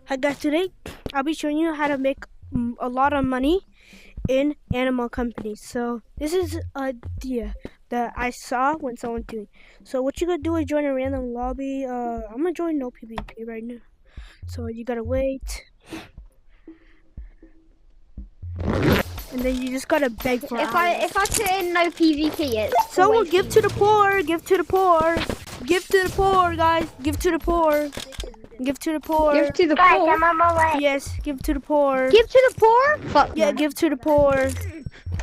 Hi guys, today I'll be showing you how to make a lot of money in animal companies. So this is an idea that I saw when someone doing. So what you gotta do is join a random lobby. I'm gonna join no PvP right now. So you gotta wait, and then you just gotta beg for If hours. I put in no PvP, it's Someone always give to the poor, give to the poor, give to the poor, guys, give to the poor. Give to the poor. Give to the Guys, poor. I'm on my way. Yes, give to the poor. Give to the poor? Fuck Yeah, no. give to the poor.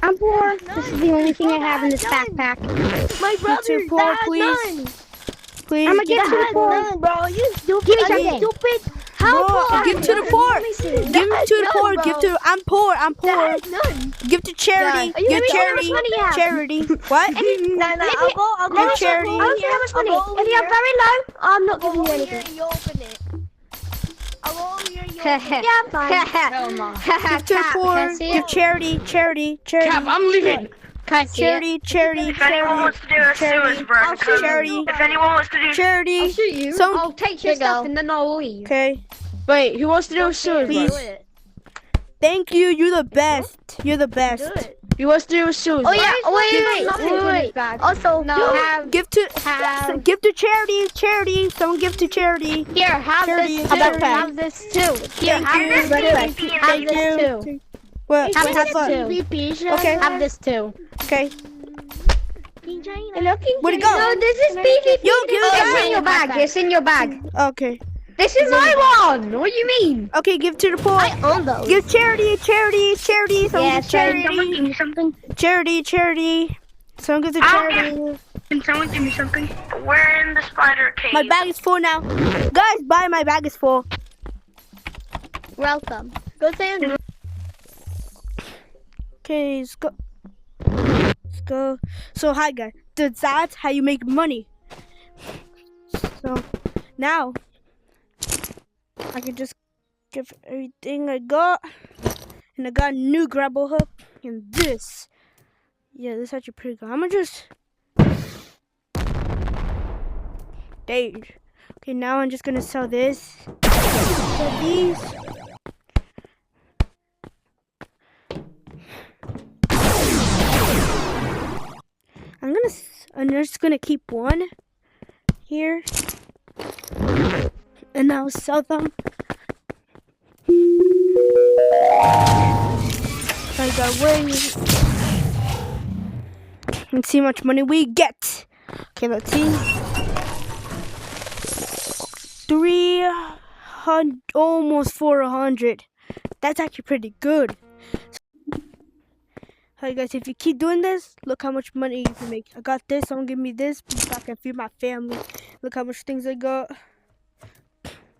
I'm poor. This is the only thing I have in this backpack. My Give to the poor, please. Please. I'ma give to the poor. None, bro. You stupid. Give me something. Stupid. How Bro, poor? give to the poor. Give to the poor. Give to. I'm poor. I'm poor. None. Give to charity. Yeah. Give Let me see how charity. much money you have. Charity. What? I'll go. Give charity. I don't see how much money. If you're very low, I'm not giving you anything. You open it. I'll go over here. You Yeah, I'm fine. Give to the poor. Give charity. Charity. Charity. Cap, I'm leaving. Can I see it? Charity. Charity. If anyone wants to do a Charity. sewage burn, Charity. if anyone wants to do Charity. I'll shoot you. Some- I'll take your stuff and then I'll leave. Okay. Wait, who wants to do a sewage Please. burn? Thank you. You're the best. You're the best. Who wants to do a sewage Oh burn? yeah, wait. Also, no, Give to have- give to charity. Charity. Someone give to charity. Here, have Charity, this too. charity. Have this too. Here, Thank have you. this too. Have Thank this you. too. What? Have Have this fun. too. Okay. Have this too. Okay. Where'd it go? No, this is PvP. Yo, give it It's back. in your bag. It's in your bag. Okay. This is my one. What do you mean? Okay. Give to the poor. I own those. Give charity. Charity. Charity. Someone Yeah, give charity. Someone give me something. Charity. Charity. Someone give to I'll charity. Can someone give me something? We're in the spider cave. My bag is full now. Guys, bye. My bag is full. Welcome. Go Sam. Okay, let's go. Let's go. So, hi guys. That's how you make money. So, now I can just give everything I got, and I got a new grapple hook and this. Yeah, this is actually pretty good. I'm gonna just. There. Okay, now I'm just gonna sell this. Sell these. I'm just gonna keep one here, and I'll sell them. I got way. Let's see how much money we get. Okay, let's see. 300, almost 400. That's actually pretty good. Hi guys, if you keep doing this, look how much money you can make. I got this, someone give me this, so I can feed my family. Look how much things I got.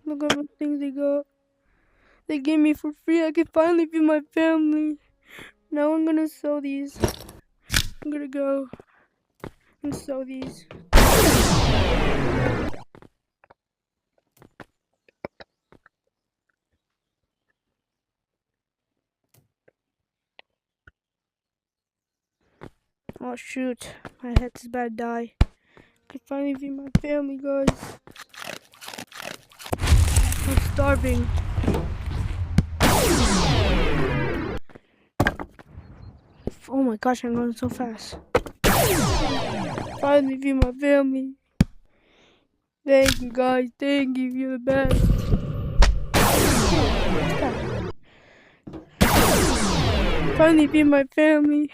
Look how much things they got. They gave me for free, I can finally feed my family. Now I'm gonna sell these. I'm gonna go and sell these. Oh shoot, my head's about to die. I can finally feed my family, guys. I'm starving. Oh my gosh, I'm going so fast. Finally feed my family. Thank you guys, thank you, you're the best. Finally feed my family.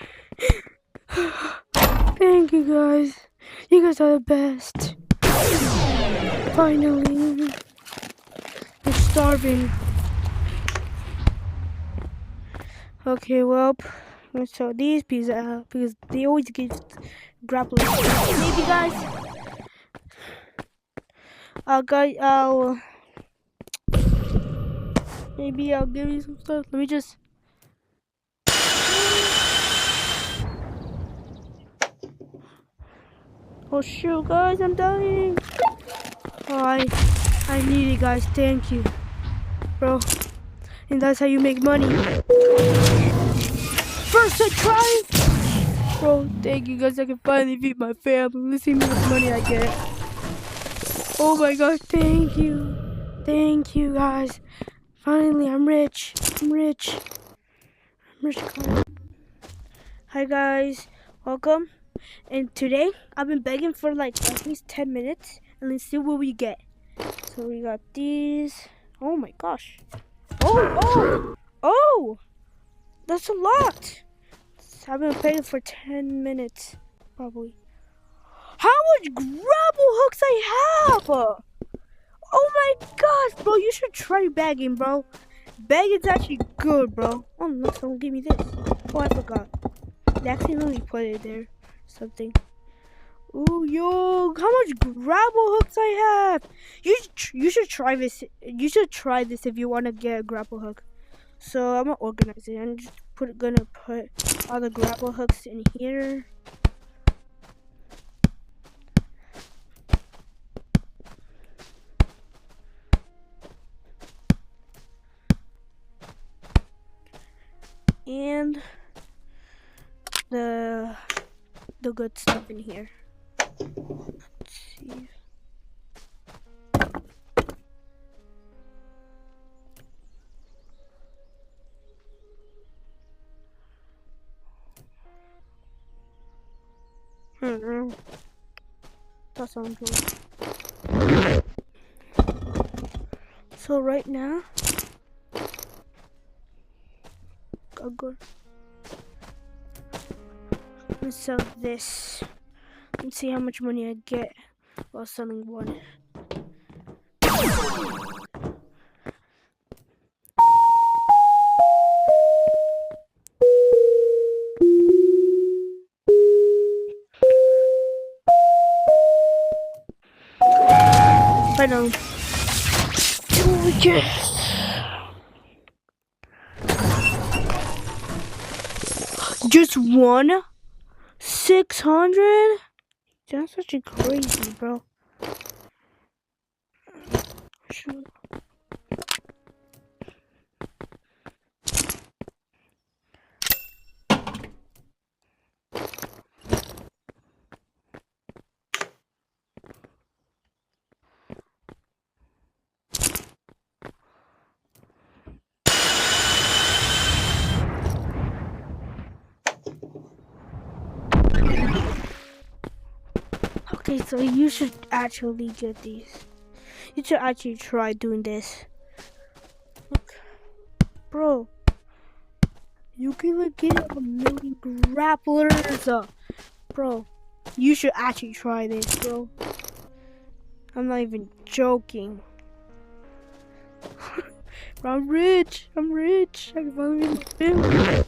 Thank you guys. You guys are the best. Finally. I'm starving. Okay, well, I'm gonna sell these pieces out because they always give grapple. Maybe guys. Maybe I'll give you some stuff. Let me just. Oh shoot, guys, I'm dying. Oh, I need it, guys. Thank you, bro. And that's how you make money. First I try. Bro, thank you guys. I can finally feed my family. Let's see how much money I get. Oh my gosh, thank you. Thank you guys. Finally, I'm rich. I'm rich. I'm rich. Hi guys, welcome. And today I've been begging for like at least 10 minutes, and let's see what we get. So we got these. Oh my gosh. Oh! That's a lot. I've been begging for 10 minutes, probably. How much grapple hooks I have? Oh my gosh, bro, you should try bagging, bro. Bagging's actually good, bro. Oh, look, someone gave me this. Oh, I forgot. They accidentally put it there. Something. Ooh, yo, how much grapple hooks I have. You should try this. You should try this if you want to get a grapple hook. So I'm gonna organize it. I'm just gonna put all the grapple hooks in here. And the good stuff in here. Let's see. That sounds good. So right now, I'm gonna sell this and see how much money I get while selling one. But oh yes. Just one? 600? That's actually crazy, bro. Shoot. Okay, so you should actually get these. You should actually try doing this. Look, bro. You can like get 1,000,000 grapplers. Bro, you should actually try this, bro. I'm not even joking. Bro, I'm rich. I'm rich. I can finally be in the film.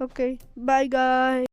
Okay, bye guys.